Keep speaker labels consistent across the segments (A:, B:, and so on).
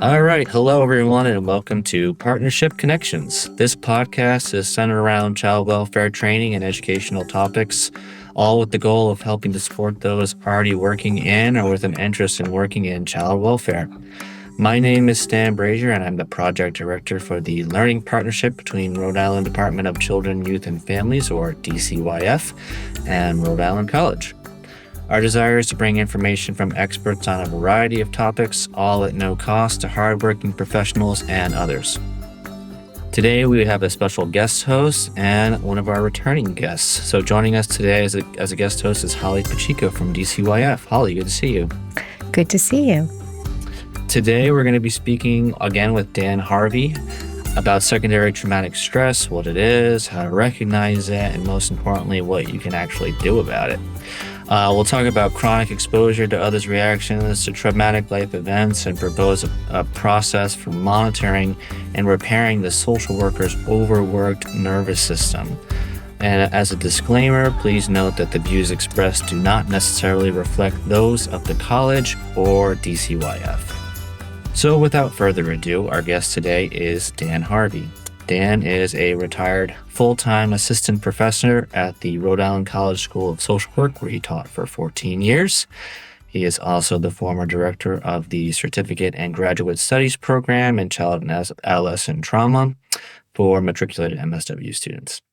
A: All right. Hello, everyone, and welcome to Partnership Connections. This podcast is centered around child welfare training and educational topics, all with the goal of helping to support those already working in or with an interest in working in child welfare. My name is Stan Brazier, and I'm the project director for the Learning Partnership between Rhode Island Department of Children, Youth, and Families, or DCYF, and Rhode Island College. Our desire is to bring information from experts on a variety of topics, all at no cost to hardworking professionals and others. Today, we have a special guest host and one of our returning guests. So joining us today as a guest host is Holly Pacheco from DCYF. Holly, good to see you.
B: Good to see you.
A: Today, we're going to be speaking again with Dan Harvey about secondary traumatic stress, what it is, how to recognize it, and most importantly, what you can actually do about it. We'll talk about chronic exposure to others' reactions to traumatic life events and propose a process for monitoring and repairing the social worker's overworked nervous system. And as a disclaimer, please note that the views expressed do not necessarily reflect those of the college or DCYF. So without further ado, our guest today is Dan Harvey. Dan is a retired full-time assistant professor at the Rhode Island College School of Social Work, where he taught for 14 years. He is also the former director of the Certificate and Graduate Studies program in Child and Adolescent Trauma for matriculated MSW students.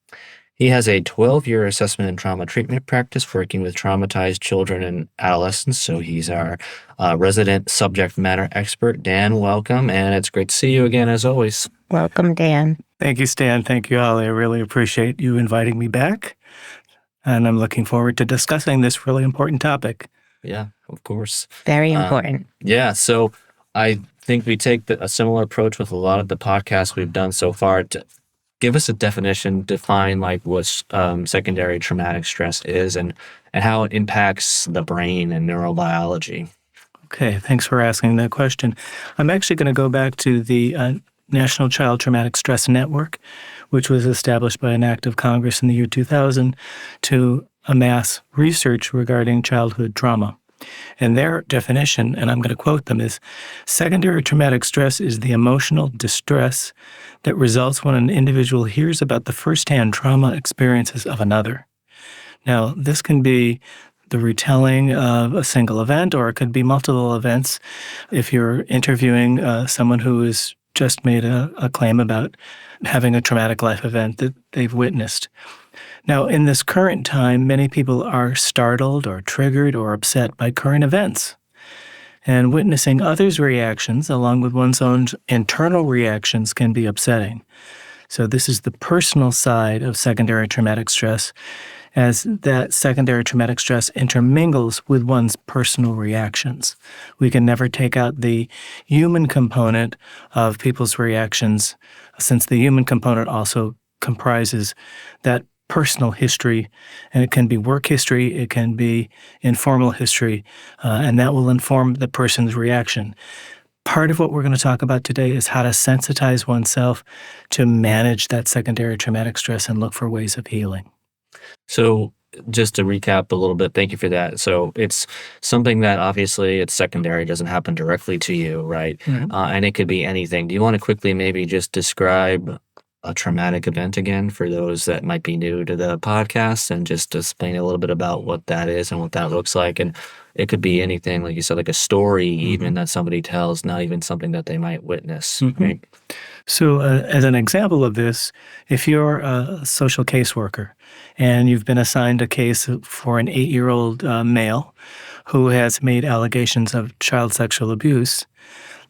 A: He has a 12-year assessment and trauma treatment practice working with traumatized children and adolescents, so he's our resident subject matter expert. Dan, welcome, and it's great to see you again as always.
B: Welcome, Dan.
C: Thank you, Stan. Thank you, Holly. I really appreciate you inviting me back, and I'm looking forward to discussing this really important topic.
A: Yeah, of course.
B: Very important.
A: Yeah, so I think we take a similar approach with a lot of the podcasts we've done so far to give us a definition, define like what secondary traumatic stress is and how it impacts the brain and neurobiology.
C: Okay, thanks for asking that question. I'm actually going to go back to the National Child Traumatic Stress Network, which was established by an act of Congress in the year 2000 to amass research regarding childhood trauma. And their definition, and I'm going to quote them, is secondary traumatic stress is the emotional distress that results when an individual hears about the firsthand trauma experiences of another. Now, this can be the retelling of a single event, or it could be multiple events. If you're interviewing someone who has just made a claim about having a traumatic life event that they've witnessed. Now, in this current time, many people are startled or triggered or upset by current events. And witnessing others' reactions, along with one's own internal reactions, can be upsetting. So this is the personal side of secondary traumatic stress, as that secondary traumatic stress intermingles with one's personal reactions. We can never take out the human component of people's reactions, since the human component also comprises that personal history, and it can be work history, it can be informal history, and that will inform the person's reaction. Part of what we're going to talk about today is how to sensitize oneself to manage that secondary traumatic stress and look for ways of healing.
A: So just to recap a little bit, thank you for that. So it's something that obviously it's secondary, doesn't happen directly to you, right?
C: Mm-hmm.
A: And it could be anything. Do you want to quickly maybe just describe a traumatic event again for those that might be new to the podcast and just explain a little bit about what that is and what that looks like? And it could be anything, like you said, like a story even that somebody tells, not even something that they might witness.
C: Mm-hmm.
A: Right?
C: So as an example of this, if you're a social caseworker and you've been assigned a case for an 8-year-old male who has made allegations of child sexual abuse,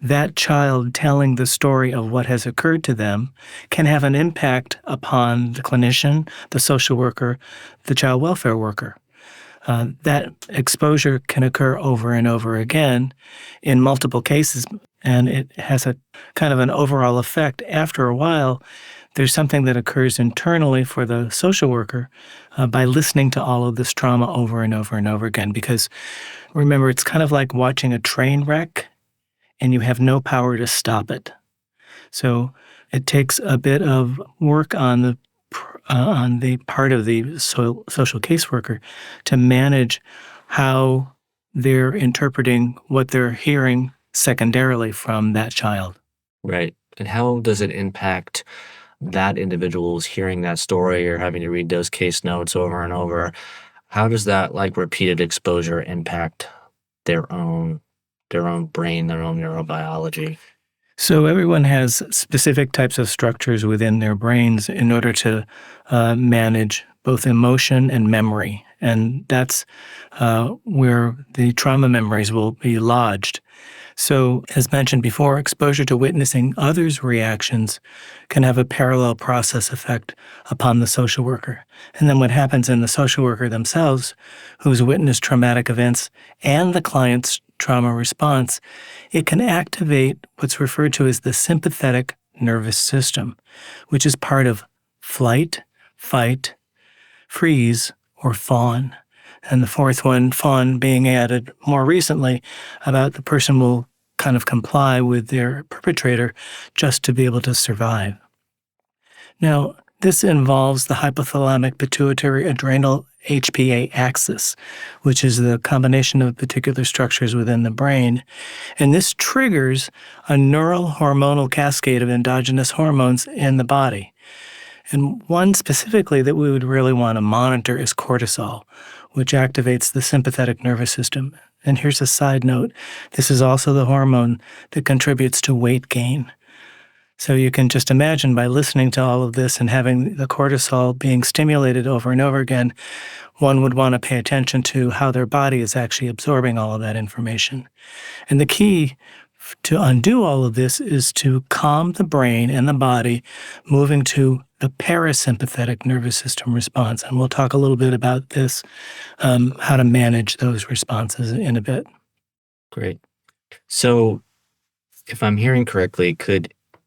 C: that child telling the story of what has occurred to them can have an impact upon the clinician, the social worker, the child welfare worker. That exposure can occur over and over again in multiple cases, and it has a kind of an overall effect. After a while, there's something that occurs internally for the social worker by listening to all of this trauma over and over and over again. Because remember, it's kind of like watching a train wreck, and you have no power to stop it. So it takes a bit of work on the part of the social caseworker to manage how they're interpreting what they're hearing secondarily from that child.
A: Right. And how does it impact that individual's hearing that story or having to read those case notes over and over? How does that like repeated exposure impact their own brain, their own neurobiology?
C: So everyone has specific types of structures within their brains in order to manage both emotion and memory. And that's where the trauma memories will be lodged. So, as mentioned before, exposure to witnessing others' reactions can have a parallel process effect upon the social worker. And then what happens in the social worker themselves, who's witnessed traumatic events and the client's trauma response, it can activate what's referred to as the sympathetic nervous system, which is part of flight, fight, freeze, or fawn. And the fourth one, fawn, being added more recently about the person will kind of comply with their perpetrator just to be able to survive. Now, this involves the hypothalamic pituitary adrenal HPA axis, which is the combination of particular structures within the brain. And this triggers a neural hormonal cascade of endogenous hormones in the body. And one specifically that we would really want to monitor is cortisol, which activates the sympathetic nervous system. And here's a side note. This is also the hormone that contributes to weight gain. So you can just imagine by listening to all of this and having the cortisol being stimulated over and over again, one would want to pay attention to how their body is actually absorbing all of that information. And the key to undo all of this is to calm the brain and the body, moving to the parasympathetic nervous system response. And we'll talk a little bit about this, how to manage those responses in a bit.
A: Great. So, if I'm hearing correctly,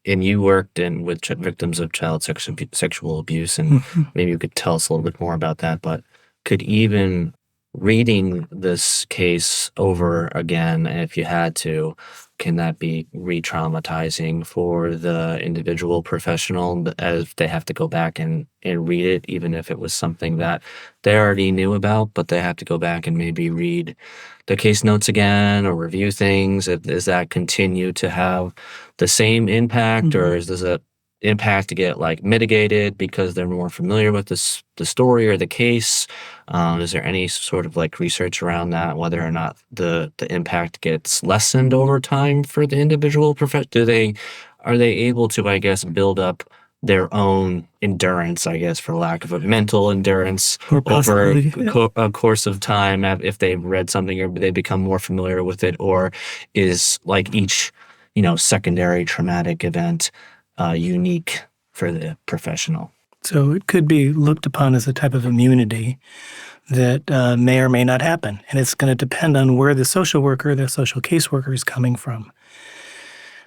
A: and you worked with victims of child sexual abuse, and maybe you could tell us a little bit more about that, but could even reading this case over again, if you had to, can that be re-traumatizing for the individual professional as they have to go back and read it, even if it was something that they already knew about, but they have to go back and maybe read the case notes again or review things? Does that continue to have the same impact, or does it impact to get like mitigated because they're more familiar with the story or the case? Is there any sort of like research around that, whether or not the impact gets lessened over time for the individual are they able to, I guess, build up their own endurance, I guess, for lack of a mental endurance
C: Or
A: over
C: possibly,
A: a course of time if they've read something or they become more familiar with it? Or is like each, secondary traumatic event unique for the professional?
C: So it could be looked upon as a type of immunity that may or may not happen. And it's going to depend on where the social worker, the social caseworker is coming from.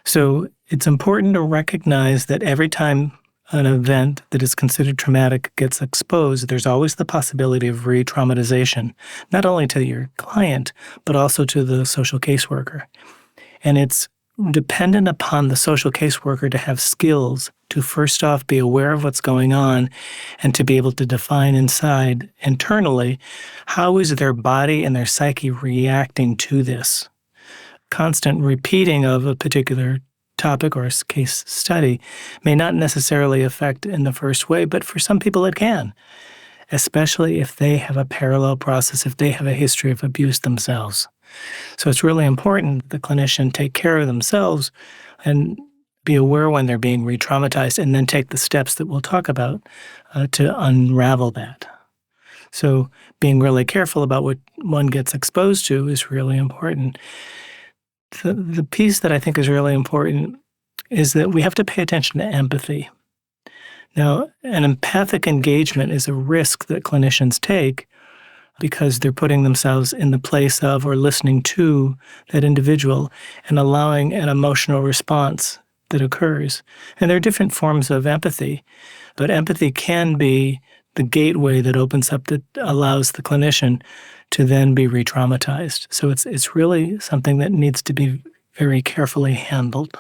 C: So it's important to recognize that every time an event that is considered traumatic gets exposed, there's always the possibility of re-traumatization, not only to your client, but also to the social caseworker. And it's dependent upon the social caseworker to have skills to first off be aware of what's going on and to be able to define internally, how is their body and their psyche reacting to this. Constant repeating of a particular topic or a case study may not necessarily affect in the first way, but for some people it can, especially if they have a parallel process, if they have a history of abuse themselves. So it's really important the clinician take care of themselves and be aware when they're being re-traumatized, and then take the steps that we'll talk about to unravel that. So being really careful about what one gets exposed to is really important. The piece that I think is really important is that we have to pay attention to empathy. Now, an empathic engagement is a risk that clinicians take because they're putting themselves in the place of or listening to that individual and allowing an emotional response that occurs. And there are different forms of empathy, but empathy can be the gateway that opens up, that allows the clinician to then be re-traumatized. So it's really something that needs to be very carefully handled.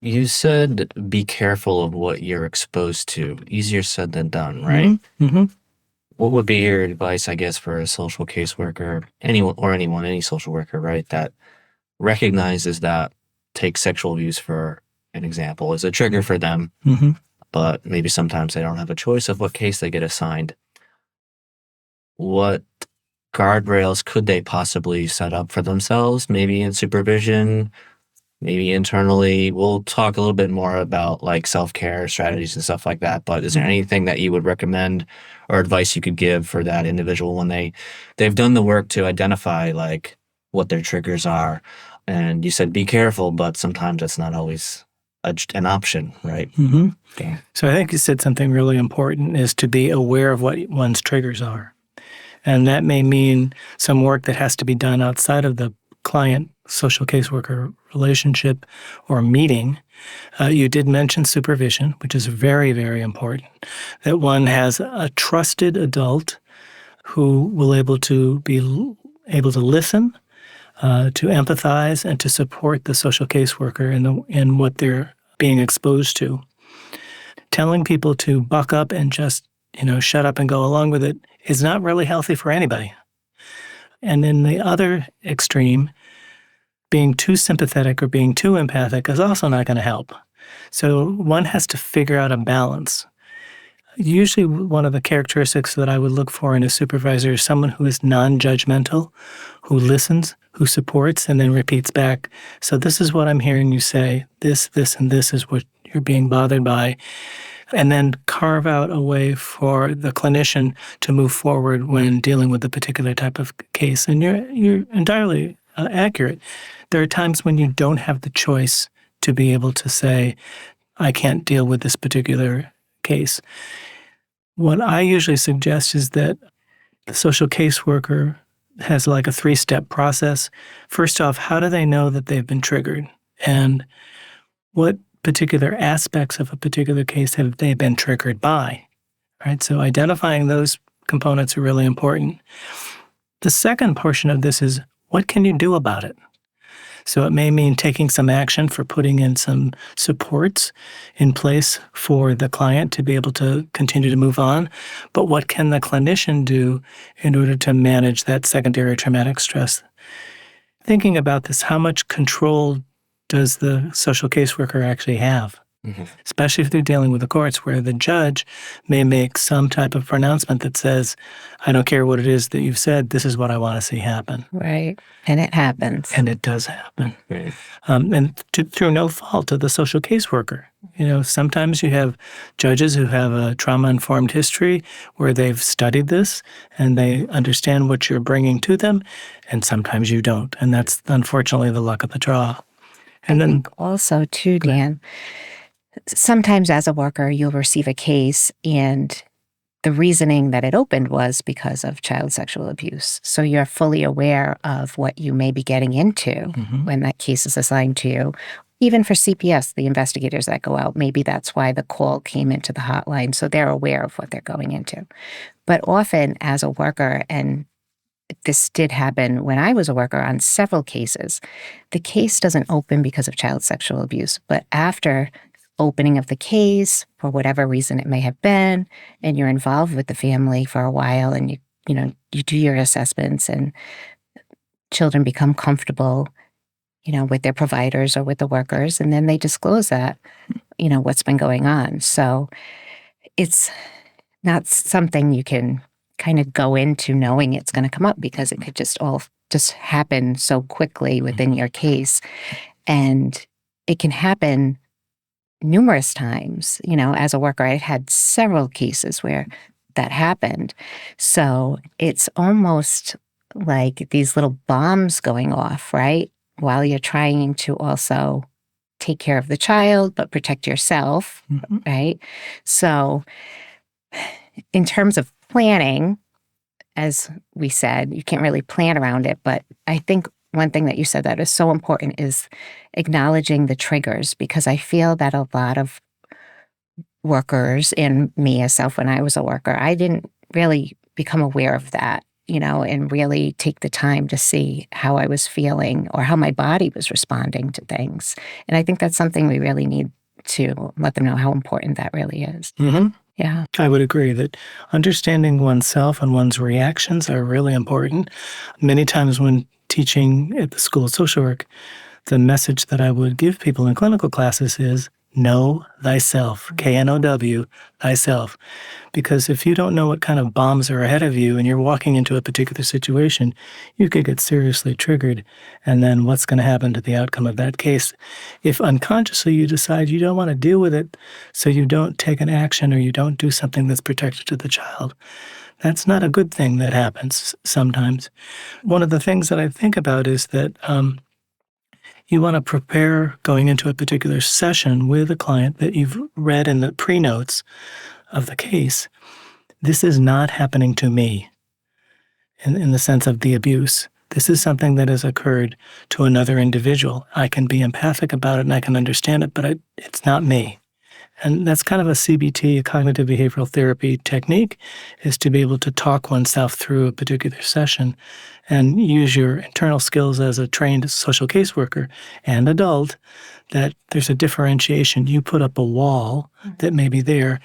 A: You said be careful of what you're exposed to. Easier said than done, right?
C: Mm-hmm.
A: What would be your advice, I guess, for a social caseworker, any social worker, right, that recognizes that, take sexual abuse for an example, is a trigger for them,
C: Mm-hmm.
A: but maybe sometimes they don't have a choice of what case they get assigned. What guardrails could they possibly set up for themselves, maybe in supervision, maybe internally? We'll talk a little bit more about like self-care strategies and stuff like that, but is there anything that you would recommend or advice you could give for that individual when they've done the work to identify like what their triggers are? And you said be careful, but sometimes that's not always an option, right?
C: Mm-hmm.
A: Okay.
C: So I think you said something really important, is to be aware of what one's triggers are. And that may mean some work that has to be done outside of the client social caseworker relationship or meeting. You did mention supervision, which is very, very important, that one has a trusted adult who will be able to listen, to empathize, and to support the social caseworker in what they're being exposed to. Telling people to buck up and just, shut up and go along with it is not really healthy for anybody. And in the other extreme, being too sympathetic or being too empathic is also not going to help. So one has to figure out a balance. Usually one of the characteristics that I would look for in a supervisor is someone who is non-judgmental, who listens, who supports, and then repeats back. So this is what I'm hearing you say. This, and this is what you're being bothered by. And then carve out a way for the clinician to move forward when dealing with a particular type of case. And you're entirely accurate. There are times when you don't have the choice to be able to say, I can't deal with this particular case. What I usually suggest is that the social caseworker has like a 3-step process. First off, how do they know that they've been triggered? And what particular aspects of a particular case have they been triggered by? Right? So identifying those components are really important. The second portion of this is, what can you do about it? So it may mean taking some action for putting in some supports in place for the client to be able to continue to move on. But what can the clinician do in order to manage that secondary traumatic stress? Thinking about this, how much control does the social caseworker actually have? Mm-hmm. Especially if they're dealing with the courts, where the judge may make some type of pronouncement that says, I don't care what it is that you've said, this is what I want to see happen.
B: Right. And it happens.
C: And it does happen.
A: Right.
C: Through no fault of the social caseworker. Sometimes you have judges who have a trauma-informed history where they've studied this and they understand what you're bringing to them, and sometimes you don't. And that's unfortunately the luck of the draw. And
B: I think also, too, Dan, sometimes as a worker, you'll receive a case and the reasoning that it opened was because of child sexual abuse. So you're fully aware of what you may be getting into when that case is assigned to you. Even for CPS, the investigators that go out, maybe that's why the call came into the hotline. So they're aware of what they're going into. But often as a worker, and this did happen when I was a worker on several cases, the case doesn't open because of child sexual abuse. But after opening of the case, for whatever reason it may have been, and you're involved with the family for a while, and you do your assessments, and children become comfortable, with their providers or with the workers, and then they disclose that, what's been going on. So it's not something you can kind of go into knowing it's going to come up, because it could just happen so quickly within your case. And it can happen numerous times. As a worker, I had several cases where that happened. So it's almost like these little bombs going off, right? While you're trying to also take care of the child, but protect yourself, right? So in terms of planning, as we said, you can't really plan around it. But I think one thing that you said that is so important is acknowledging the triggers, because I feel that a lot of workers, and me myself when I was a worker, I didn't really become aware of that, and really take the time to see how I was feeling or how my body was responding to things. And I think that's something we really need to let them know how important that really is.
C: Mm-hmm.
B: Yeah.
C: I would agree that understanding oneself and one's reactions are really important. Many times when teaching at the School of Social Work, the message that I would give people in clinical classes is know thyself, K-N-O-W, thyself. Because if you don't know what kind of bombs are ahead of you and you're walking into a particular situation, you could get seriously triggered. And then what's going to happen to the outcome of that case? If unconsciously you decide you don't want to deal with it, so you don't take an action or you don't do something that's protective to the child, that's not a good thing that happens sometimes. One of the things that I think about is that you want to prepare going into a particular session with a client that you've read in the pre-notes of the case. This is not happening to me in the sense of the abuse. This is something that has occurred to another individual. I can be empathic about it and I can understand it, but it's not me. And that's kind of a CBT, a cognitive behavioral therapy technique, is to be able to talk oneself through a particular session and use your internal skills as a trained social caseworker and adult, that there's a differentiation. You put up a wall that may be there.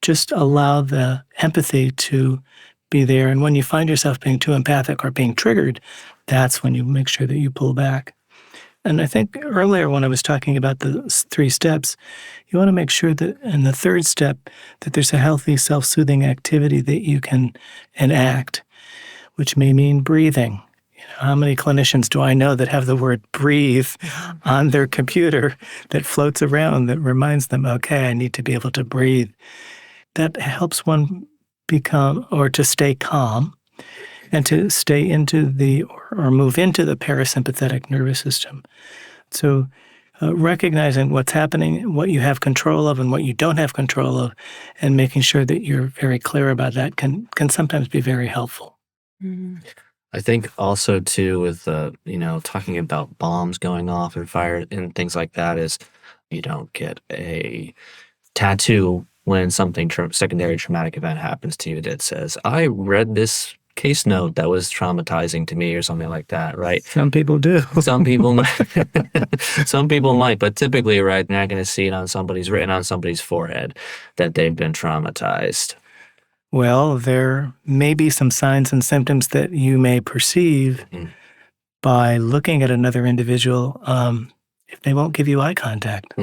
C: Just allow the empathy to be there. And when you find yourself being too empathic or being triggered, that's when you make sure that you pull back. And I think earlier when I was talking about the 3 steps, you want to make sure that in the 3rd step that there's a healthy self-soothing activity that you can enact, which may mean breathing. How many clinicians do I know that have the word breathe on their computer that floats around that reminds them, okay, I need to be able to breathe. That helps one become, or to stay calm and to stay into or move into the parasympathetic nervous system. So recognizing what's happening, what you have control of and what you don't have control of, and making sure that you're very clear about that can sometimes be very helpful.
B: Mm.
A: I think also too with talking about bombs going off and fire and things like that is you don't get a tattoo when something secondary traumatic event happens to you that says, I read this case note that was traumatizing to me or something like that, right?
C: Some people do.
A: Some people might, but typically, right, they're not going to see it written on somebody's forehead that they've been traumatized.
C: Well, there may be some signs and symptoms that you may perceive by looking at another individual if they won't give you eye contact,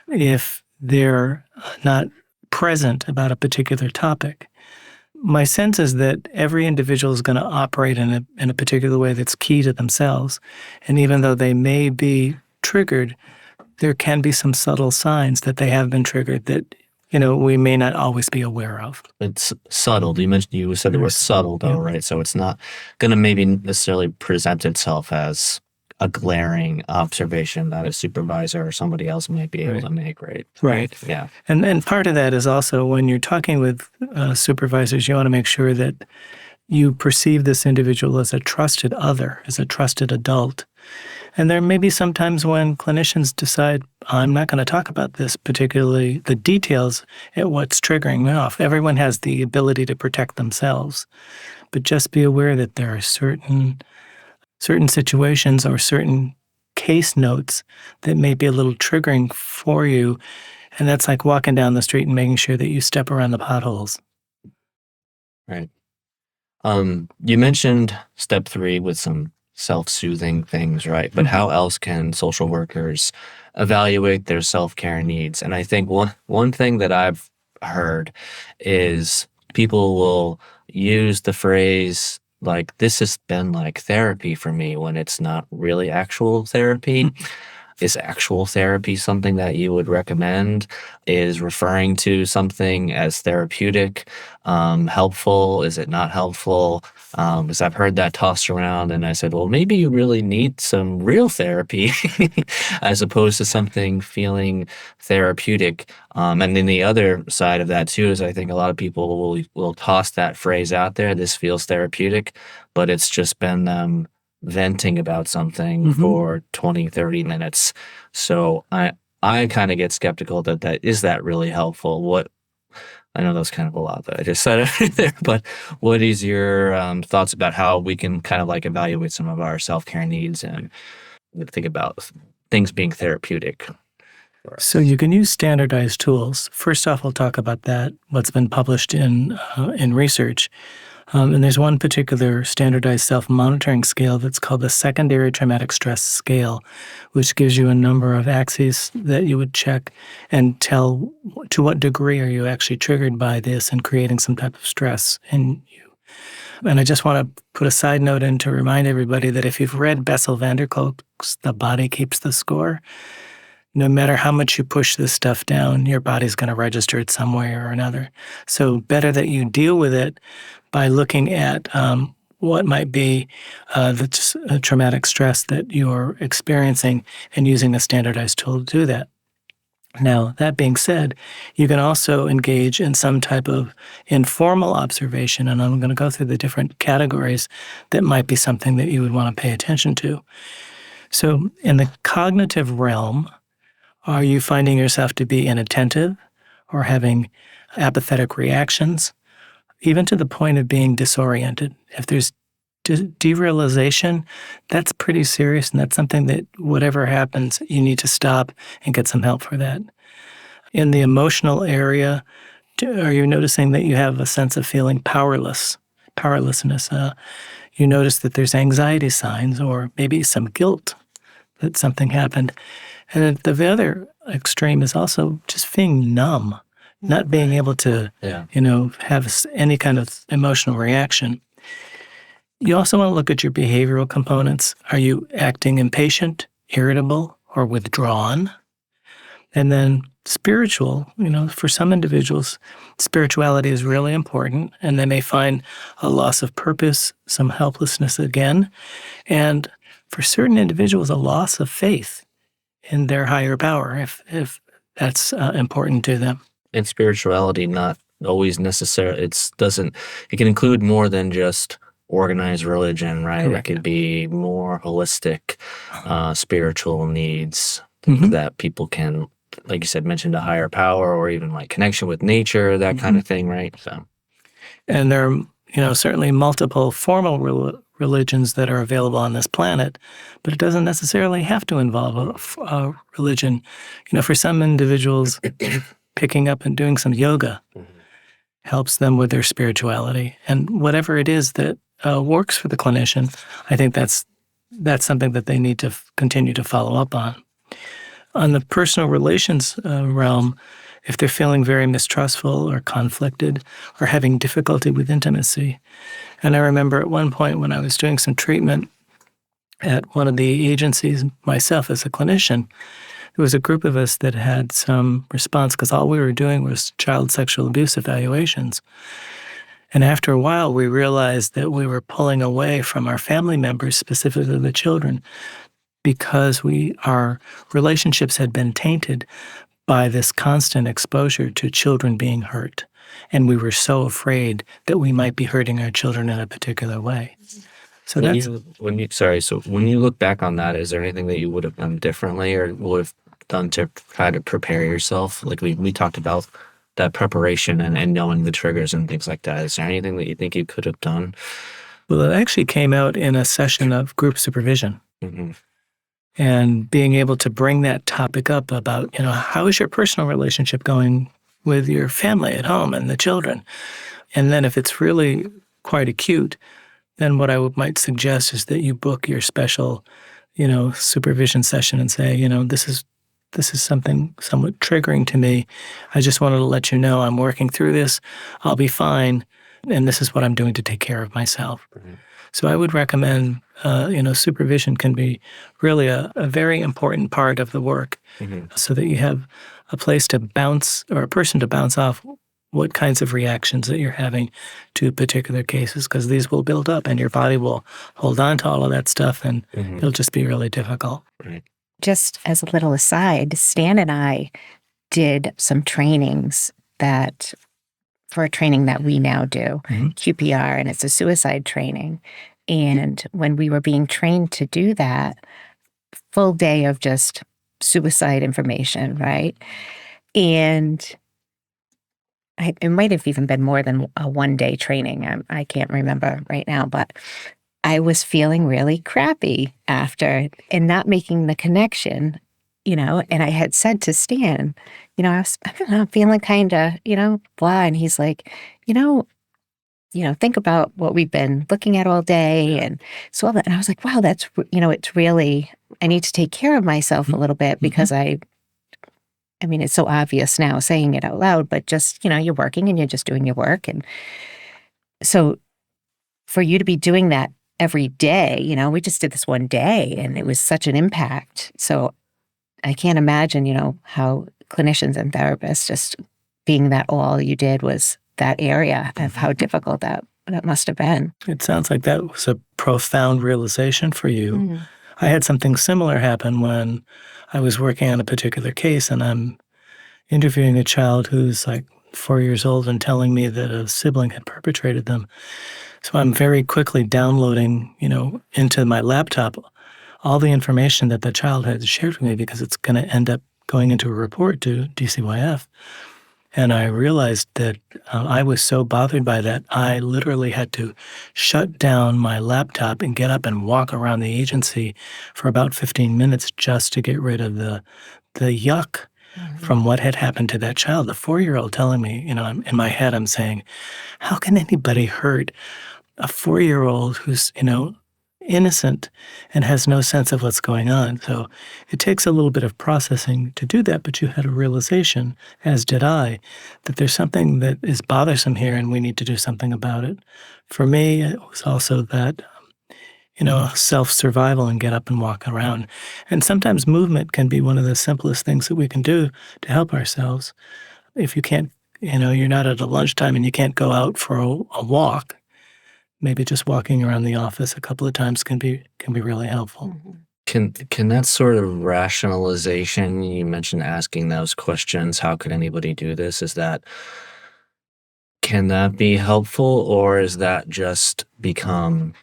C: if they're not present about a particular topic. My sense is that every individual is going to operate in a particular way that's key to themselves. And even though they may be triggered, there can be some subtle signs that they have been triggered that we may not always be aware of.
A: It's subtle. You said the word subtle, though, right? So it's not going to maybe necessarily present itself as a glaring observation that a supervisor or somebody else might be able to make, right?
C: Right.
A: Yeah.
C: And part of that is also when you're talking with supervisors, you want to make sure that you perceive this individual as a trusted other, as a trusted adult. And there may be some times when clinicians decide, I'm not going to talk about this, particularly the details at what's triggering me off. Everyone has the ability to protect themselves. But just be aware that there are certain situations or certain case notes that may be a little triggering for you. And that's like walking down the street and making sure that you step around the potholes.
A: Right. You mentioned step 3 with some self-soothing things, right? But how else can social workers evaluate their self-care needs? And I think one thing that I've heard is people will use the phrase like, this has been like therapy for me, when it's not really actual therapy. Is actual therapy something that you would recommend? Is referring to something as therapeutic helpful? Is it not helpful? Because I've heard that tossed around, and I said, well, maybe you really need some real therapy as opposed to something feeling therapeutic. And then the other side of that too is I think a lot of people will toss that phrase out there, this feels therapeutic, but it's just been them venting about something for 20, 30 minutes. So I kind of get skeptical that is that really helpful? I know that was kind of a lot that I just said right there, but what is your thoughts about how we can kind of like evaluate some of our self-care needs and think about things being therapeutic?
C: So you can use standardized tools. First off, we'll talk about that, what's been published in research. And there's one particular standardized self-monitoring scale that's called the secondary traumatic stress scale, which gives you a number of axes that you would check and tell to what degree are you actually triggered by this and creating some type of stress in you. And I just want to put a side note in to remind everybody that if you've read Bessel van der Kolk's The Body Keeps the Score, no matter how much you push this stuff down, your body's going to register it some way or another. So better that you deal with it by looking at what might be the traumatic stress that you're experiencing and using a standardized tool to do that. Now, that being said, you can also engage in some type of informal observation, and I'm going to go through the different categories that might be something that you would want to pay attention to. So in the cognitive realm, are you finding yourself to be inattentive or having apathetic reactions, even to the point of being disoriented? If there's derealization, that's pretty serious, and that's something that whatever happens, you need to stop and get some help for that. In the emotional area, are you noticing that you have a sense of feeling powerlessness? You notice that there's anxiety signs or maybe some guilt that something happened. And at the other extreme is also just feeling numb, not being able to, have any kind of emotional reaction. You also want to look at your behavioral components. Are you acting impatient, irritable, or withdrawn? And then spiritual, for some individuals, spirituality is really important, and they may find a loss of purpose, some helplessness again, and for certain individuals, a loss of faith in their higher power, if that's important to them.
A: And spirituality, not always necessarily, it can include more than just organized religion, right?
C: Correct.
A: It could be more holistic spiritual needs that people can, like you said, mention a higher power or even like connection with nature, that kind of thing, right? So,
C: and there are, certainly multiple formal religions that are available on this planet, but it doesn't necessarily have to involve a religion. For some individuals, picking up and doing some yoga helps them with their spirituality, and whatever it is that works for the clinician, I think that's something that they need to continue to follow up on. On the personal relations realm, if they're feeling very mistrustful or conflicted or having difficulty with intimacy. And I remember at one point when I was doing some treatment at one of the agencies myself as a clinician, there was a group of us that had some response because all we were doing was child sexual abuse evaluations. And after a while, we realized that we were pulling away from our family members, specifically the children, because our relationships had been tainted by this constant exposure to children being hurt. And we were so afraid that we might be hurting our children in a particular way. So
A: when you look back on that, is there anything that you would have done differently or would have done to try to prepare yourself? Like we talked about that preparation and knowing the triggers and things like that. Is there anything that you think you could have done?
C: Well, it actually came out in a session of group supervision.
A: Mm-hmm.
C: And being able to bring that topic up about, how is your personal relationship going with your family at home and the children? And then if it's really quite acute, then what I might suggest is that you book your special, supervision session and say, this is something somewhat triggering to me. I just wanted to let you know I'm working through this. I'll be fine. And this is what I'm doing to take care of myself. Mm-hmm. So I would recommend, supervision can be really a very important part of the work so that you have a place to bounce or a person to bounce off what kinds of reactions that you're having to particular cases, because these will build up and your body will hold on to all of that stuff and it'll just be really difficult.
A: Right.
B: Just as a little aside, Stan and I did some trainings for a training that we now do, QPR, and it's a suicide training. And when we were being trained to do that, full day of just suicide information, right? And it might have even been more than a one-day training. I can't remember right now, but I was feeling really crappy after and not making the connection, and I had said to Stan, I don't know, feeling kind of, blah. And he's like, think about what we've been looking at all day and so all that. And I was like, wow, it's really, I need to take care of myself a little bit because I mean, it's so obvious now saying it out loud, but just, you're working and you're just doing your work. And so for you to be doing that every day, we just did this one day and it was such an impact. So I can't imagine, how clinicians and therapists just being that all you did was that area of how difficult that must have been.
C: It sounds like that was a profound realization for you.
B: Mm.
C: I had something similar happen when I was working on a particular case, and I'm interviewing a child who's like 4 years old and telling me that a sibling had perpetrated them. So I'm very quickly downloading, into my laptop all the information that the child had shared with me because it's going to end up going into a report to DCYF. And I realized that I was so bothered by that, I literally had to shut down my laptop and get up and walk around the agency for about 15 minutes just to get rid of the yuck from what had happened to that child. The 4-year-old telling me, in my head, I'm saying, how can anybody hurt a 4-year-old who's, innocent and has no sense of what's going on? So it takes a little bit of processing to do that, but you had a realization, as did I, that there's something that is bothersome here and we need to do something about it. For me, it was also that, self-survival and get up and walk around. And sometimes movement can be one of the simplest things that we can do to help ourselves. If you can't, you're not at a lunchtime and you can't go out for a walk, maybe just walking around the office a couple of times can be really helpful.
A: Can that sort of rationalization, you mentioned asking those questions, how could anybody do this? Can that be helpful, or is that just become,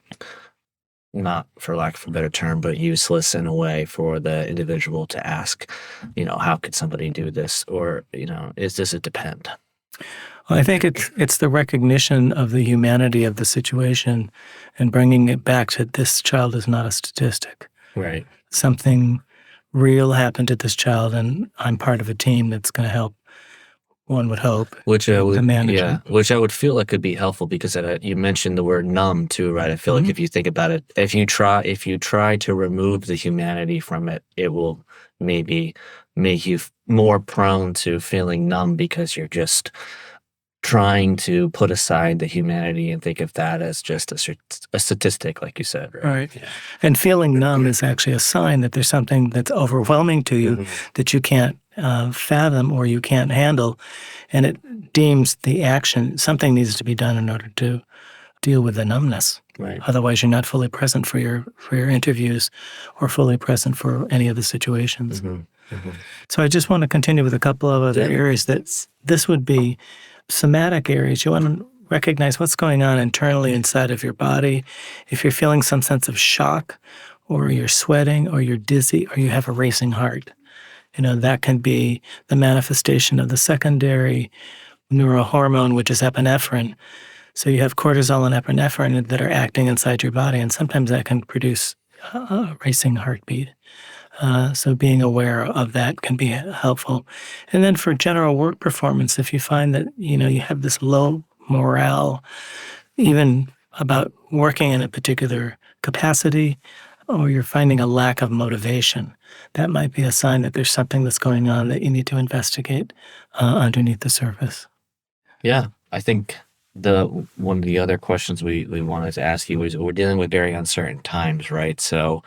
A: not for lack of a better term, but useless in a way for the individual to ask, how could somebody do this? Or, does it depend?
C: Well, I think it's the recognition of the humanity of the situation and bringing it back to this child is not a statistic.
A: Right.
C: Something real happened to this child, and I'm part of a team that's going to help, one would hope,
A: which I would
C: manage it.
A: which I would feel like could be helpful because you mentioned the word numb too, right? I feel like if you think about it, if you try to remove the humanity from it, it will maybe make you more prone to feeling numb because you're just trying to put aside the humanity and think of that as just a statistic, like you said, right?
C: Right. Yeah. And feeling numb is actually a sign that there's something that's overwhelming to you that you can't fathom or you can't handle, and it deems the action, something needs to be done in order to deal with the numbness.
A: Right.
C: Otherwise, you're not fully present for your interviews or fully present for any of the situations. So I just want to continue with a couple of other areas that this would be somatic areas. You want to recognize what's going on internally inside of your body. If you're feeling some sense of shock, or you're sweating, or you're dizzy, or you have a racing heart, that can be the manifestation of the secondary neurohormone, which is epinephrine. So you have cortisol and epinephrine that are acting inside your body, and sometimes that can produce a racing heartbeat. So being aware of that can be helpful. And then for general work performance, if you find that, you have this low morale, even about working in a particular capacity, or you're finding a lack of motivation, that might be a sign that there's something that's going on that you need to investigate underneath the surface.
A: Yeah, I think one of the other questions we wanted to ask you was, we're dealing with very uncertain times, right? So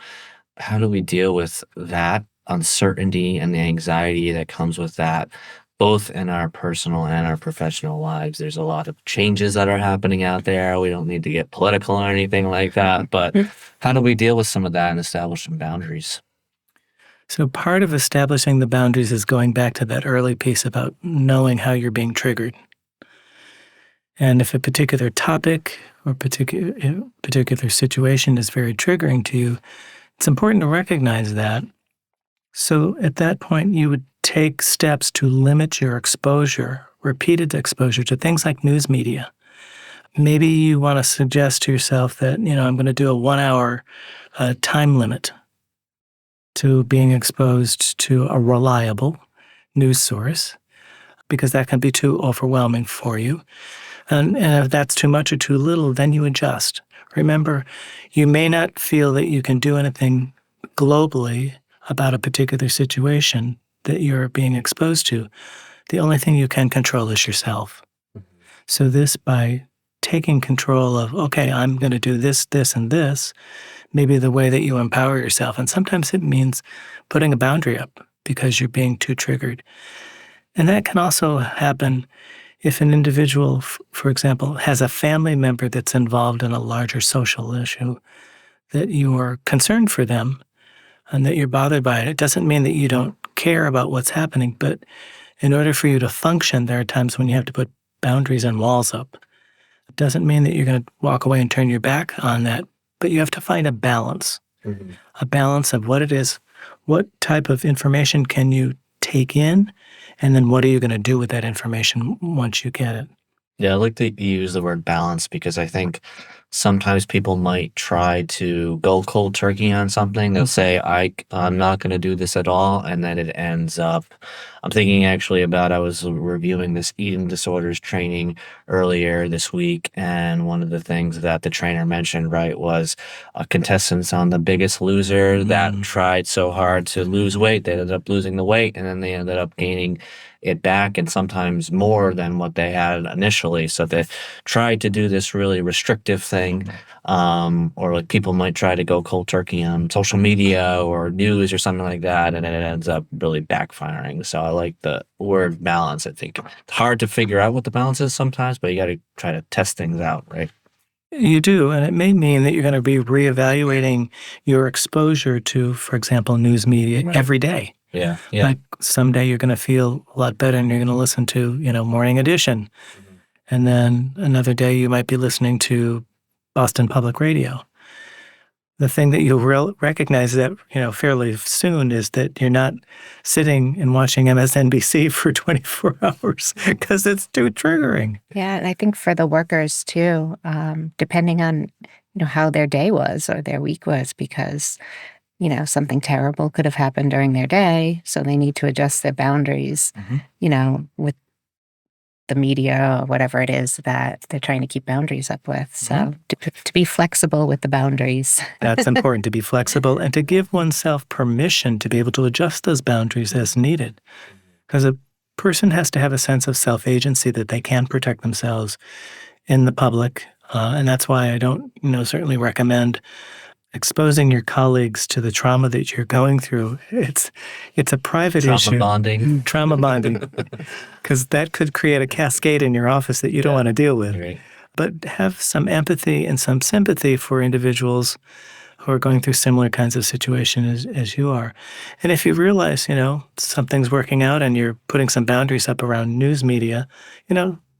A: how do we deal with that uncertainty and the anxiety that comes with that, both in our personal and our professional lives? There's a lot of changes that are happening out there. We don't need to get political or anything like that, but how do we deal with some of that and establish some boundaries?
C: So part of establishing the boundaries is going back to that early piece about knowing how you're being triggered. And if a particular topic or particular situation is very triggering to you, it's important to recognize that. So at that point, you would take steps to limit your exposure, repeated exposure to things like news media. Maybe you want to suggest to yourself that, I'm going to do a 1-hour time limit to being exposed to a reliable news source, because that can be too overwhelming for you. And if that's too much or too little, then you adjust. Remember, you may not feel that you can do anything globally about a particular situation that you're being exposed to. The only thing you can control is yourself. So this, by taking control of, okay, I'm going to do this, this, and this, maybe the way that you empower yourself. And sometimes it means putting a boundary up because you're being too triggered. And that can also happen if an individual, for example, has a family member that's involved in a larger social issue, that you are concerned for them and that you're bothered by it. It doesn't mean that you don't care about what's happening, but in order for you to function, there are times when you have to put boundaries and walls up. It doesn't mean that you're going to walk away and turn your back on that, but you have to find a balance, a balance of what it is, what type of information can you take in, and then what are you going to do with that information once you get it?
A: Yeah, I like that you use the word balance because I think sometimes people might try to go cold turkey on something. They'll say, I'm not going to do this at all. And then it ends up, I'm thinking actually about, I was reviewing this eating disorders training earlier this week. And one of the things that the trainer mentioned, right, was contestants on The Biggest Loser that tried so hard to lose weight. They ended up losing the weight and then they ended up gaining it back and sometimes more than what they had initially. So they tried to do this really restrictive thing. Or like people might try to go cold turkey on social media or news or something like that, and then it ends up really backfiring. So I like the word balance. I think it's hard to figure out what the balance is sometimes, but you got to try to test things out, right?
C: You do, and it may mean that you're going to be reevaluating your exposure to, for example, news media every day.
A: Yeah.
C: Like someday you're going to feel a lot better and you're going to listen to, Morning Edition. And then another day you might be listening to Boston Public Radio. The thing that you'll recognize that, fairly soon is that you're not sitting and watching MSNBC for 24 hours because it's too triggering.
B: Yeah, and I think for the workers too, depending on, how their day was or their week was, because something terrible could have happened during their day, so they need to adjust their boundaries, with the media or whatever it is that they're trying to keep boundaries up with. So to be flexible with the boundaries.
C: That's important, to be flexible and to give oneself permission to be able to adjust those boundaries as needed. Because a person has to have a sense of self-agency that they can protect themselves in the public. And that's why I don't, certainly recommend exposing your colleagues to the trauma that you're going through. It's a private issue. Trauma bonding. Because that could create a cascade in your office that you don't want to deal with.
A: Right.
C: But have some empathy and some sympathy for individuals who are going through similar kinds of situations as you are. And if you realize, something's working out and you're putting some boundaries up around news media,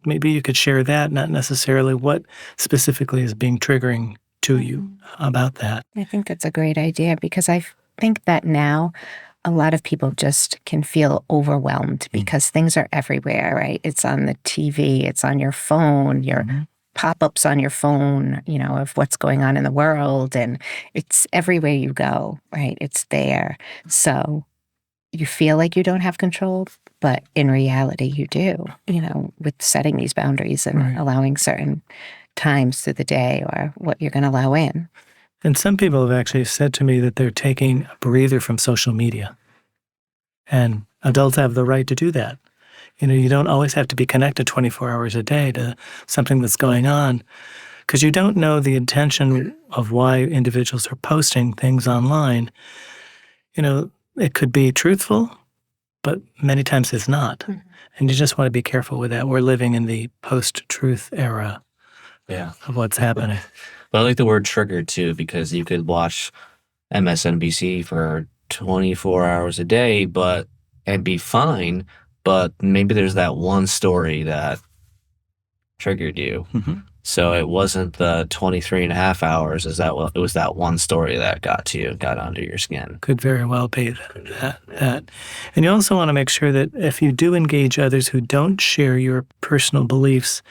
C: maybe you could share that, not necessarily what specifically is being triggering to you about that.
B: I think that's a great idea because I think that now a lot of people just can feel overwhelmed because things are everywhere, right? It's on the TV, it's on your phone, your pop-ups on your phone, of what's going on in the world, and it's everywhere you go, right? It's there. So you feel like you don't have control, but in reality you do, with setting these boundaries and allowing certain times through the day or what you're going to allow in.
C: And some people have actually said to me that they're taking a breather from social media. And adults have the right to do that. You don't always have to be connected 24 hours a day to something that's going on because you don't know the intention of why individuals are posting things online. It could be truthful, but many times it's not. And you just want to be careful with that. We're living in the post-truth era. Of what's happening.
A: But I like the word triggered too, because you could watch MSNBC for 24 hours a day, and be fine, but maybe there's that one story that triggered you. So it wasn't the 23 and a half hours. It was that one story that got under your skin.
C: Could very well be that. And you also want to make sure that if you do engage others who don't share your personal beliefs,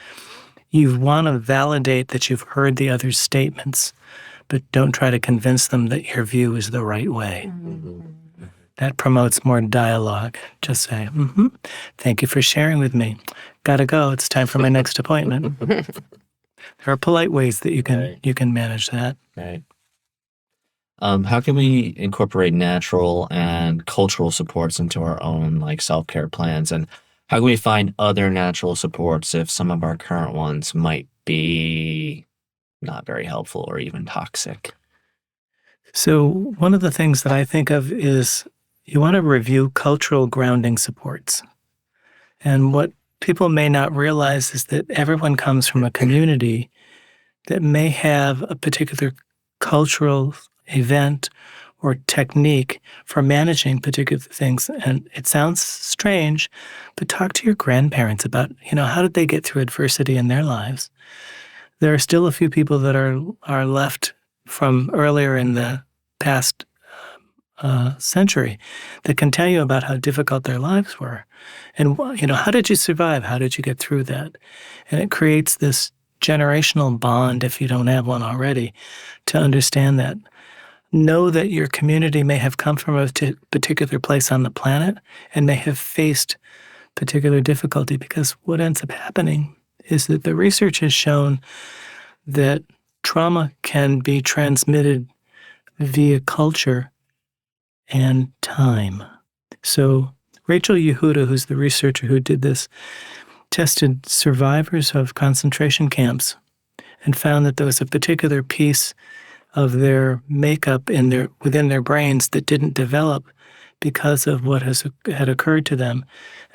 C: you want to validate that you've heard the other's statements, but don't try to convince them that your view is the right way. That promotes more dialogue. Just say, thank you for sharing with me. gotta go. It's time for my next appointment. There are polite ways that
A: Right.
C: you can manage that.
A: Right. How can we incorporate natural and cultural supports into our own like self-care plans? And how can we find other natural supports if some of our current ones might be not very helpful or even toxic?
C: So one of the things that I think of is you want to review cultural grounding supports. And what people may not realize is that everyone comes from a community that may have a particular cultural event or technique for managing particular things. And it sounds strange, but talk to your grandparents about, how did they get through adversity in their lives? There are still a few people that are left from earlier in the past century that can tell you about how difficult their lives were. And, how did you survive? How did you get through that? And it creates this generational bond, if you don't have one already, to understand that. Know that your community may have come from a particular place on the planet and may have faced particular difficulty, because what ends up happening is that the research has shown that trauma can be transmitted via culture and time. So Rachel Yehuda, who's the researcher who did this, tested survivors of concentration camps and found that there was a particular piece of their makeup within their brains that didn't develop because of what had occurred to them.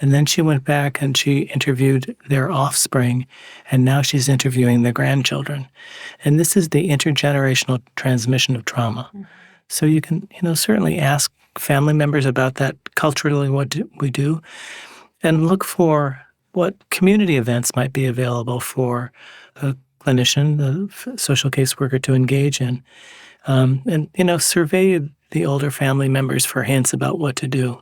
C: And then she went back and she interviewed their offspring, and now she's interviewing their grandchildren. And this is the intergenerational transmission of trauma. Mm-hmm. So you can, certainly ask family members about that culturally, what do we do, and look for what community events might be available for a clinician, the social caseworker to engage in. And survey the older family members for hints about what to do.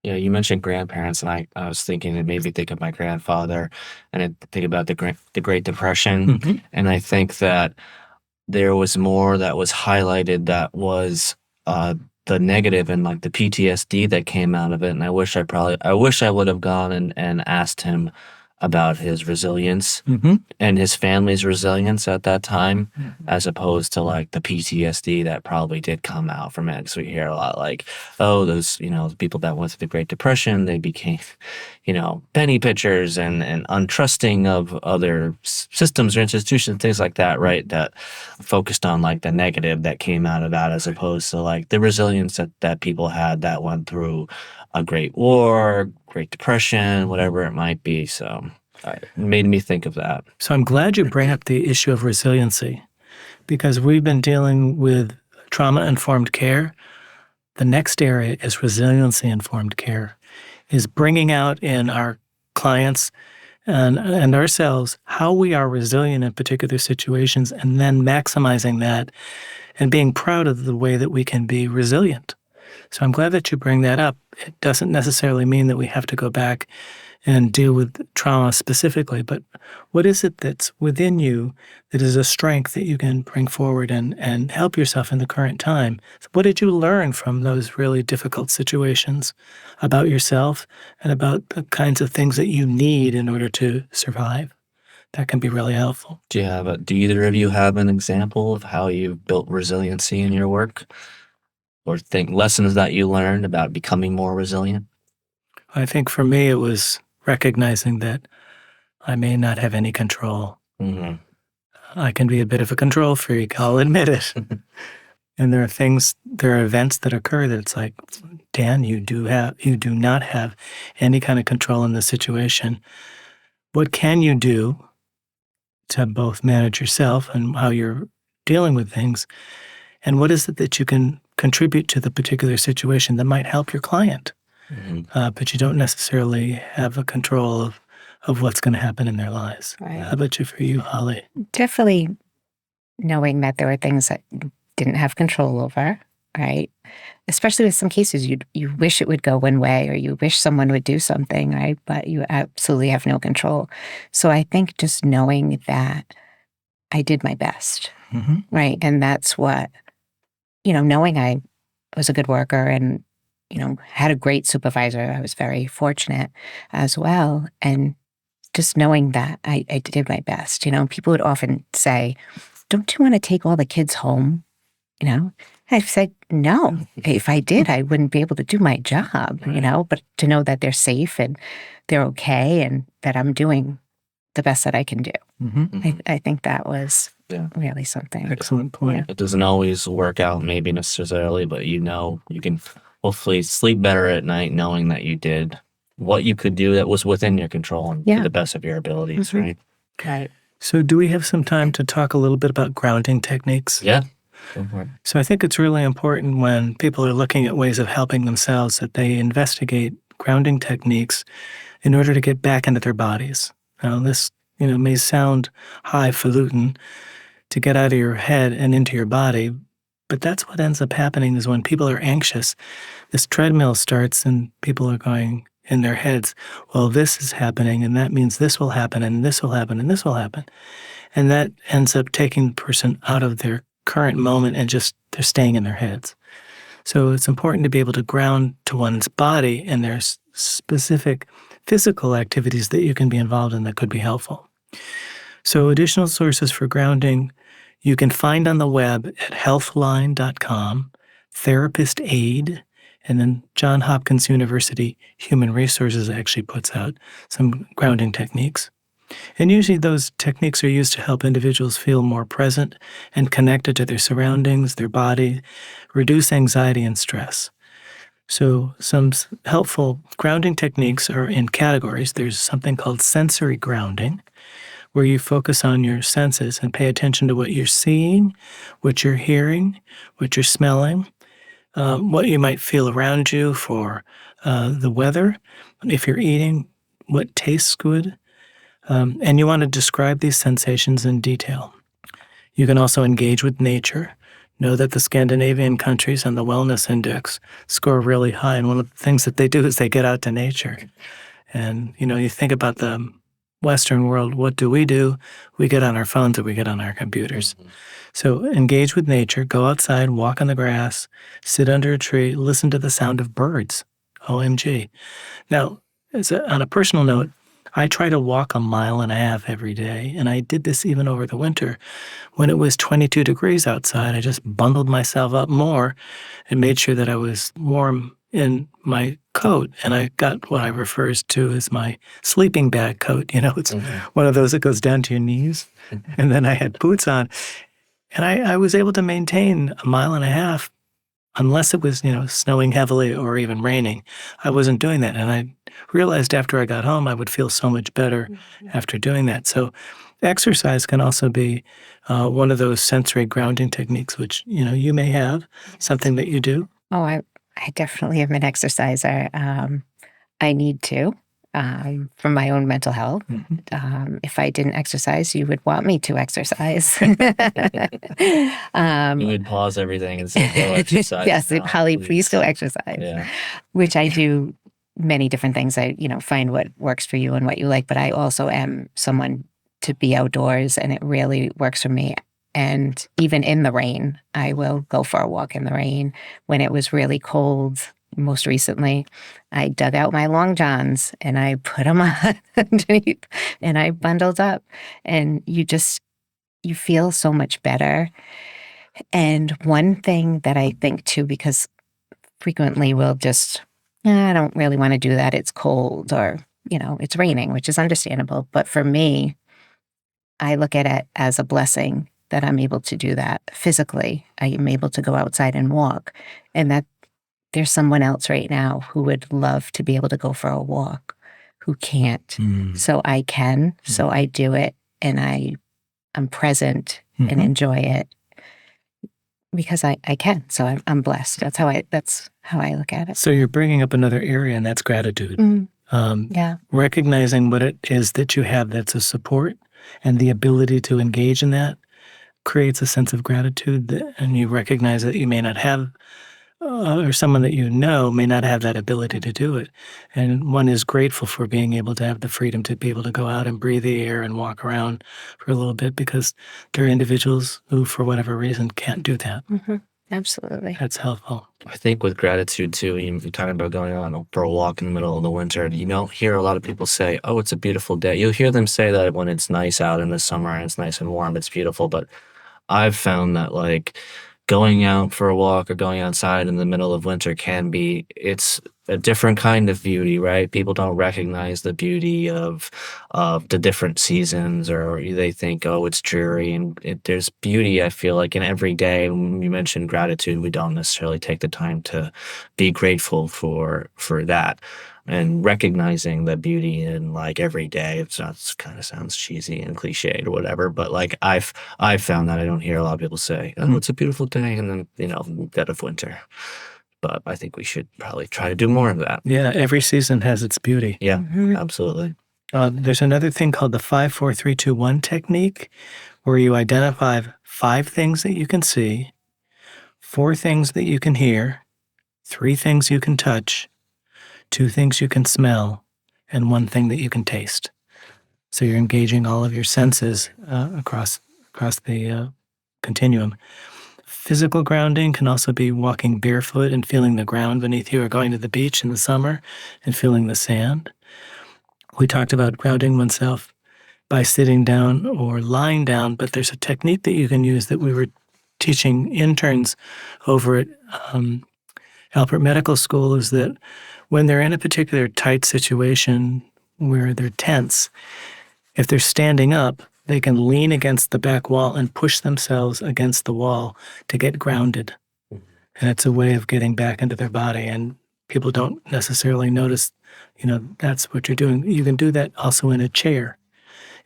A: Yeah, you mentioned grandparents, and I was thinking, it made me think of my grandfather, and I think about the Great Depression,
C: Mm-hmm.
A: and I think that there was more that was highlighted that was the negative and like the PTSD that came out of it. And I wish I would have gone and asked him about his resilience
C: Mm-hmm.
A: and his family's resilience at that time,
C: Mm-hmm.
A: as opposed to like the PTSD that probably did come out from it. Because we hear a lot like, oh, those, the people that went through the Great Depression, they became, penny pitchers and untrusting of other systems or institutions, things like that, right? That focused on like the negative that came out of that, as opposed to like the resilience that people had that went through a Great War, Great Depression, whatever it might be. So it made me think of that.
C: So I'm glad you bring up the issue of resiliency, because we've been dealing with trauma-informed care. The next area is resiliency-informed care, is bringing out in our clients and ourselves how we are resilient in particular situations, and then maximizing that and being proud of the way that we can be resilient. So I'm glad that you bring that up. It doesn't necessarily mean that we have to go back and deal with trauma specifically, but what is it that's within you that is a strength that you can bring forward and help yourself in the current time? So what did you learn from those really difficult situations about yourself and about the kinds of things that you need in order to survive? That can be really helpful.
A: Do either of you have an example of how you've built resiliency in your work, or think lessons that you learned about becoming more resilient?
C: I think for me, it was recognizing that I may not have any control.
A: Mm-hmm.
C: I can be a bit of a control freak, I'll admit it. And there are events that occur that it's like, Dan, you do not have any kind of control in this situation. What can you do to both manage yourself and how you're dealing with things? And what is it that you can contribute to the particular situation that might help your client?
A: Mm-hmm.
C: But you don't necessarily have a control of what's going to happen in their lives.
B: Right.
C: How about for you, Holly?
B: Definitely knowing that there were things that you didn't have control over, right? Especially with some cases you wish it would go one way, or you wish someone would do something, right? But you absolutely have no control. So I think just knowing that I did my best,
C: Mm-hmm.
B: right? And that's what, knowing I was a good worker and, had a great supervisor. I was very fortunate as well. And just knowing that I did my best. People would often say, don't you want to take all the kids home? I've said, no. If I did, I wouldn't be able to do my job, but to know that they're safe and they're okay and that I'm doing the best that I can do. I think that was really something.
C: Excellent point.
A: It doesn't always work out maybe necessarily, but you can hopefully sleep better at night knowing that you did what you could do that was within your control and to the best of your abilities, right?
B: Right.
C: So do we have some time to talk a little bit about grounding techniques?
A: Yeah. Go for it.
C: So I think it's really important when people are looking at ways of helping themselves that they investigate grounding techniques in order to get back into their bodies. Now, this may sound highfalutin to get out of your head and into your body, but that's what ends up happening is when people are anxious, this treadmill starts and people are going in their heads, well, this is happening, and that means this will happen, and this will happen, and this will happen. And that ends up taking the person out of their current moment and just they're staying in their heads. So it's important to be able to ground to one's body, and there's specific physical activities that you can be involved in that could be helpful. So additional sources for grounding you can find on the web at healthline.com, Therapist Aid, and then Johns Hopkins University Human Resources actually puts out some grounding techniques. And usually those techniques are used to help individuals feel more present and connected to their surroundings, their body, reduce anxiety and stress. So some helpful grounding techniques are in categories. There's something called sensory grounding, where you focus on your senses and pay attention to what you're seeing, what you're hearing, what you're smelling, what you might feel around you for the weather, if you're eating, what tastes good. And you want to describe these sensations in detail. You can also engage with nature. Know that the Scandinavian countries on the wellness index score really high. And one of the things that they do is they get out to nature. And, you think about the Western world, what do? We get on our phones or we get on our computers. So engage with nature, go outside, walk on the grass, sit under a tree, listen to the sound of birds. OMG. Now, on a personal note, I try to walk 1.5 miles every day, and I did this even over the winter. When it was 22 degrees outside, I just bundled myself up more and made sure that I was warm in my coat, and I got what I refers to as my sleeping bag coat. It's one of those that goes down to your knees, and then I had boots on, and I was able to maintain 1.5 miles unless it was, snowing heavily or even raining. I wasn't doing that, and I realized after I got home I would feel so much better after doing that. So exercise can also be one of those sensory grounding techniques, which, you may have, something that you do.
B: Oh, I definitely am an exerciser. I need to for my own mental health. If I didn't exercise, you would want me to exercise.
A: You would pause everything and say, go exercise.
B: Yes,
A: now,
B: Holly, please go exercise.
A: Yeah.
B: Which I do many different things. I, find what works for you and what you like, but I also am someone to be outdoors, and it really works for me. And even in the rain, I will go for a walk in the rain. When it was really cold, most recently, I dug out my long johns and I put them on underneath and I bundled up. And you feel so much better. And one thing that I think too, because frequently we'll just, I don't really want to do that. It's cold or, it's raining, which is understandable. But for me, I look at it as a blessing that I'm able to do that physically. I am able to go outside and walk, and that there's someone else right now who would love to be able to go for a walk who can't. So I can, so I do it, and I'm present and enjoy it because I can. So I'm blessed. That's how I look at it.
C: So you're bringing up another area, and that's gratitude. Recognizing what it is that you have that's a support and the ability to engage in that creates a sense of gratitude, and you recognize that you may not have, or someone that you know may not have that ability to do it. And one is grateful for being able to have the freedom to be able to go out and breathe the air and walk around for a little bit, because there are individuals who, for whatever reason, can't do that.
B: Absolutely.
C: That's helpful.
A: I think with gratitude too, even if you're talking about going on for a walk in the middle of the winter, you don't hear a lot of people say, "Oh, it's a beautiful day." You'll hear them say that when it's nice out in the summer and it's nice and warm, it's beautiful. But I've found that like going out for a walk or going outside in the middle of winter it's a different kind of beauty, right? People don't recognize the beauty of the different seasons, or they think, oh, it's dreary. And there's beauty, I feel like, in every day. When you mentioned gratitude, we don't necessarily take the time to be grateful for that. And recognizing the beauty in like every day. It's not kind of sounds cheesy and cliched or whatever, but like I've found that I don't hear a lot of people say, "Oh, it's a beautiful day," and then dead of winter. But I think we should probably try to do more of that.
C: Yeah, every season has its beauty.
A: Yeah,
B: Mhm.
A: absolutely.
C: There's another thing called the 5-4-3-2-1 technique, where you identify 5 things that you can see, 4 things that you can hear, 3 things you can touch, 2 things you can smell, and 1 thing that you can taste. So you're engaging all of your senses across the continuum. Physical grounding can also be walking barefoot and feeling the ground beneath you, or going to the beach in the summer and feeling the sand. We talked about grounding oneself by sitting down or lying down, but there's a technique that you can use that we were teaching interns over at Alpert Medical School, is that when they're in a particular tight situation where they're tense, if they're standing up, they can lean against the back wall and push themselves against the wall to get grounded. And it's a way of getting back into their body. And people don't necessarily notice, that's what you're doing. You can do that also in a chair.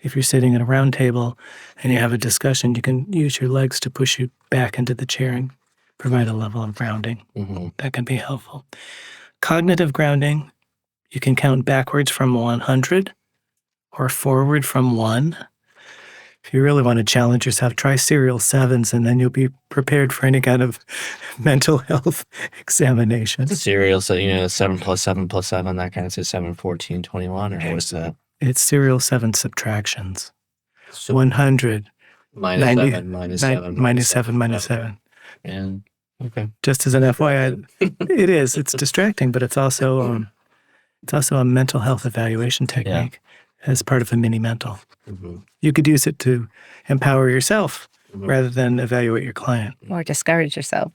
C: If you're sitting at a round table and you have a discussion, you can use your legs to push you back into the chair and provide a level of grounding.
A: Mm-hmm.
C: That can be helpful. Cognitive grounding, you can count backwards from 100 or forward from 1. If you really want to challenge yourself, try serial 7s, and then you'll be prepared for any kind of mental health examination.
A: Serial, so 7 plus 7 plus 7, that kind of says 7, 14, 21, or what's that?
C: It's serial 7 subtractions.
A: So
C: 100
A: minus
C: 90
A: 7, minus 7,
C: minus 7 minus
A: Okay.
C: 7.
A: And okay.
C: Just as an FYI, it's distracting, but it's also a mental health evaluation technique as part of a mini mental.
A: Mm-hmm.
C: You could use it to empower yourself
A: Mhm.
C: rather than evaluate your client.
B: Or discourage yourself.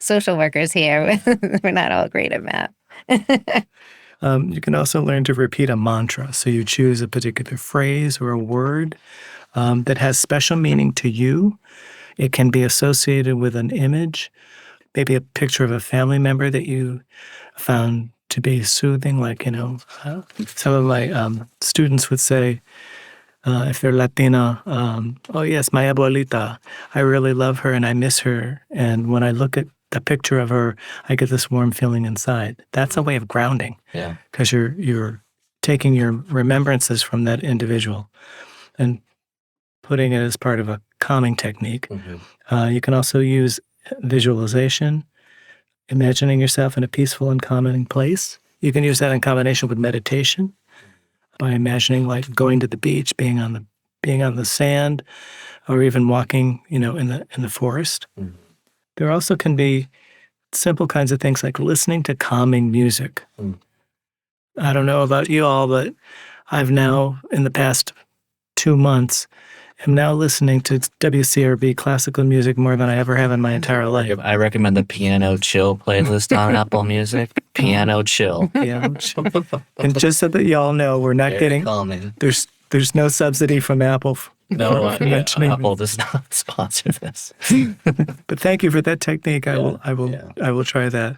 B: Social workers here, we're not all great at math.
C: You can also learn to repeat a mantra. So you choose a particular phrase or a word that has special meaning to you. It can be associated with an image, maybe a picture of a family member that you found to be soothing. Like, some of my students would say, if they're Latina, oh yes, my abuelita, I really love her and I miss her. And when I look at the picture of her, I get this warm feeling inside. That's a way of grounding,
A: Yeah.
C: because you're taking your remembrances from that individual and putting it as part of a calming technique.
A: Mm-hmm.
C: You can also use visualization, imagining yourself in a peaceful and calming place. You can use that in combination with meditation by imagining like going to the beach, being on the sand, or even walking, in the forest.
A: Mhm.
C: There also can be simple kinds of things like listening to calming music.
A: Mm.
C: I don't know about you all, but I've now, in the past 2 months, am now listening to WCRB classical music more than I ever have in my entire life.
A: I recommend the Piano Chill playlist on Apple Music. Piano Chill.
C: Yeah. And just so that y'all know, we're not
A: Very
C: getting,
A: calming.
C: there's no subsidy from Apple.
A: No,
C: for mentioning
A: Apple does not sponsor this.
C: But thank you for that technique. I will try that.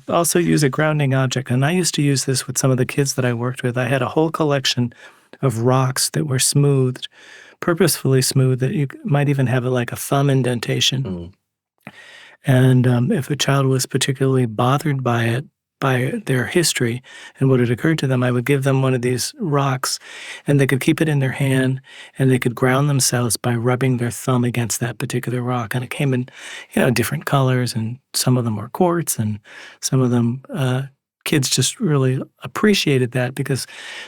C: Also use a grounding object. And I used to use this with some of the kids that I worked with. I had a whole collection of rocks that were smoothed, purposefully smooth, that you might even have like a thumb indentation.
A: Mm.
C: And if a child was particularly bothered by it, by their history and what had occurred to them, I would give them one of these rocks, and they could keep it in their hand, and they could ground themselves by rubbing their thumb against that particular rock. And it came in, different colors, and some of them were quartz, and some of them, kids just really appreciated that because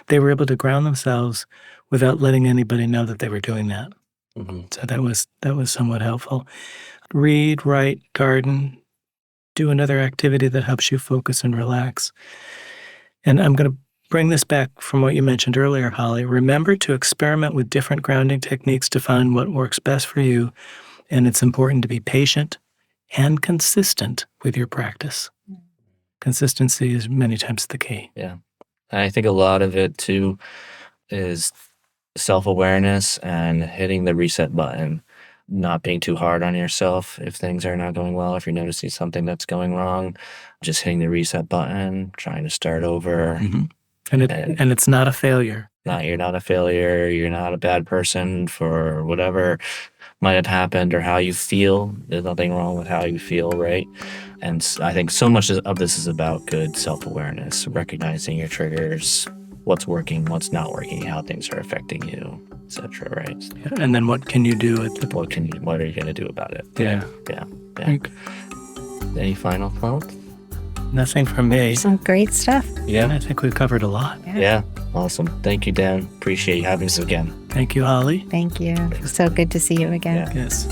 C: they were able to ground themselves without letting anybody know that they were doing that. So that was somewhat helpful. Read, write, garden, do another activity that helps you focus and relax. And I'm going to bring this back from what you mentioned earlier, Holly. Remember to experiment with different grounding techniques to find what works best for you. And it's important to be patient and consistent with your practice. Consistency is many times the key.
A: Yeah. I think a lot of it too is self-awareness and hitting the reset button, not being too hard on yourself if things are not going well, if you're noticing something that's going wrong, just hitting the reset button, trying to start over.
C: And it's not a failure.
A: You're not a failure. You're not a bad person for whatever might have happened or how you feel. There's nothing wrong with how you feel, right? And I think so much of this is about good self-awareness, recognizing your triggers, what's working, what's not working, how things are affecting you, etc. Right?
C: Yeah, and then what can you do with it?
A: What are you going to do about it?
C: Yeah.
A: Any final thoughts?
C: Nothing from me.
B: Some great stuff.
A: Yeah.
C: I think we've covered a lot.
A: Yeah. Awesome. Thank you, Dan. Appreciate you having us again.
C: Thank you, Holly.
B: Thank you. So good to see you again.
A: Yeah.
C: Yes.